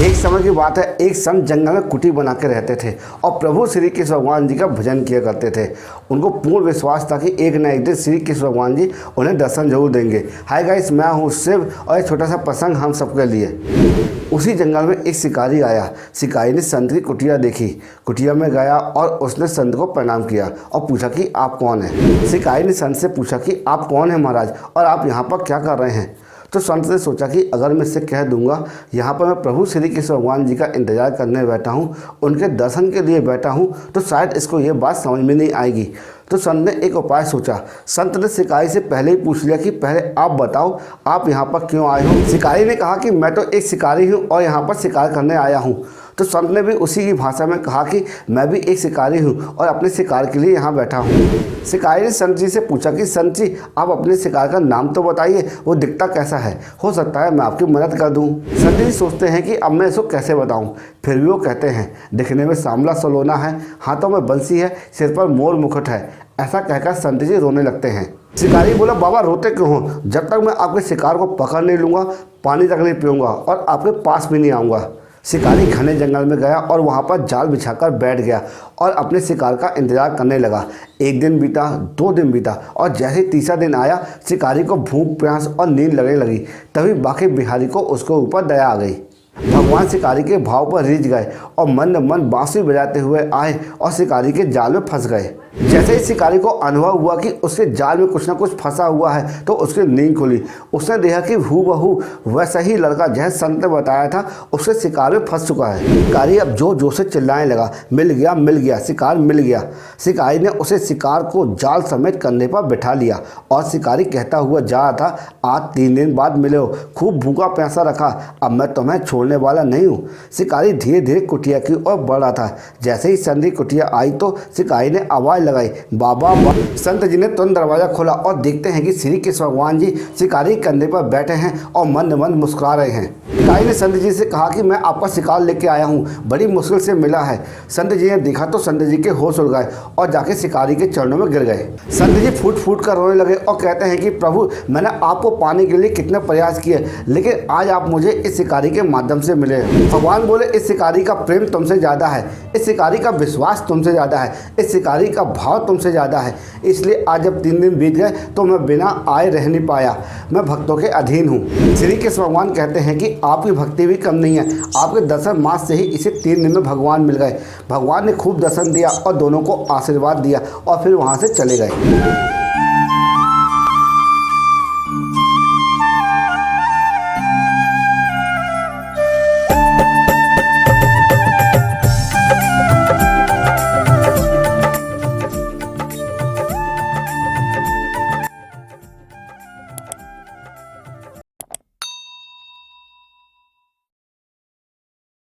एक समय की बात है, एक संत जंगल में कुटी बना के रहते थे और प्रभु श्री कृष्ण भगवान जी का भजन किया करते थे। उनको पूर्ण विश्वास था कि एक न एक दिन श्री कृष्ण भगवान जी उन्हें दर्शन जरूर देंगे। हाय गाइस, मैं हूँ शिव और एक छोटा सा प्रसंग हम सबके लिए। उसी जंगल में एक शिकारी आया। शिकारी ने संत की कुटिया देखी, कुटिया में गया और उसने संत को प्रणाम किया और पूछा कि आप कौन हैं। शिकारी ने संत से पूछा कि आप कौन हैं महाराज, और आप यहाँ पर क्या कर रहे हैं। तो संत ने सोचा कि अगर मैं इससे कह दूंगा यहाँ पर मैं प्रभु श्री कृष्ण भगवान जी का इंतजार करने बैठा हूँ, उनके दर्शन के लिए बैठा हूँ, तो शायद इसको ये बात समझ में नहीं आएगी। तो संत ने एक उपाय सोचा। संत ने शिकारी से पहले ही पूछ लिया कि पहले आप बताओ, आप यहाँ पर क्यों आए हो। शिकारी ने कहा कि मैं तो एक शिकारी हूँ और यहाँ पर शिकार करने आया हूँ। तो संत ने भी उसी की भाषा में कहा कि मैं भी एक शिकारी हूँ और अपने शिकार के लिए यहाँ बैठा हूँ। शिकारी ने संत जी से पूछा कि संत जी, आप अपने शिकार का नाम तो बताइए, वो दिखता कैसा है, हो सकता है मैं आपकी मदद कर दूँ। संत जी सोचते हैं कि अब मैं इसको कैसे बताऊँ। फिर भी वो कहते हैं, दिखने में सांवला सलोना है, हाथों में बंसी है, सिर पर मोर मुकुट है। ऐसा कहकर संत जी रोने लगते हैं। शिकारी बोला, बाबा रोते क्यों हो? जब तक मैं आपके शिकार को पकड़ नहीं लूँगा, पानी तक नहीं पीऊँगा और आपके पास भी नहीं आऊँगा। शिकारी घने जंगल में गया और वहाँ पर जाल बिछाकर बैठ गया और अपने शिकार का इंतजार करने लगा। एक दिन बीता, 2 दिन बीता और जैसे तीसरा दिन आया, शिकारी को भूख, प्यास और नींद लगने लगी। तभी बाकी बिहारी को उसके ऊपर दया आ गई। भगवान शिकारी के भाव पर रीझ गए और मन मन बांसुरी बजाते हुए आए और शिकारी के जाल में फंस गए। जैसे ही शिकारी को अनुभव हुआ कि उसके जाल में कुछ न कुछ फंसा हुआ है, तो उसकी नींद खुली। उसने देखा कि हूबहू वैसा ही लड़का जैसे संत ने बताया था, उसके शिकार में फंस चुका है। शिकारी अब जोर जोर से चिल्लाने लगा, मिल गया मिल गया, शिकार मिल गया। शिकारी ने उसे शिकार को जाल समेत कंधे पर बिठा लिया और शिकारी कहता हुआ जा रहा था, आज 3 दिन बाद मिले हो, खूब भूखा प्यासा रखा, अब मैं तुम्हें छोड़ने वाला नहीं हूँ। शिकारी धीरे धीरे कुटिया की ओर बढ़ रहा था। जैसे ही संत की कुटिया आई तो शिकारी ने आवाज लगाई, बाबा। संत जी ने तुरंत दरवाजा खोला और देखते हैं कि श्री कृष्ण भगवान जी शिकारी के कंधे पर बैठे हैं और मंद मंद मुस्कुरा रहे हैं। शिकारी ने संत जी से कहा कि मैं आपका शिकार लेके आया हूँ, बड़ी मुश्किल से मिला है। संत जी ने देखा तो संत जी के होश उड़ गए और जाके शिकारी के चरणों में गिर गए। संत जी फूट फूट कर रोने लगे और कहते हैं कि प्रभु, मैंने आपको पाने के लिए कितने प्रयास किए, लेकिन आज आप मुझे इस शिकारी के माध्यम से मिले। भगवान बोले, इस शिकारी का प्रेम तुमसे ज़्यादा है, इस शिकारी का विश्वास तुमसे ज़्यादा है, इस शिकारी का भाव तुमसे ज़्यादा है। इसलिए आज जब 3 दिन बीत गए तो मैं बिना आए रह नहीं पाया, मैं भक्तों के अधीन हूँ। श्री कृष्ण भगवान कहते हैं कि आपकी भक्ति भी कम नहीं है, आपके दर्शन मात्र से ही इसे 3 दिन में भगवान मिल गए। भगवान ने खूब दर्शन दिया और दोनों को आशीर्वाद दिया और फिर वहाँ से चले गए।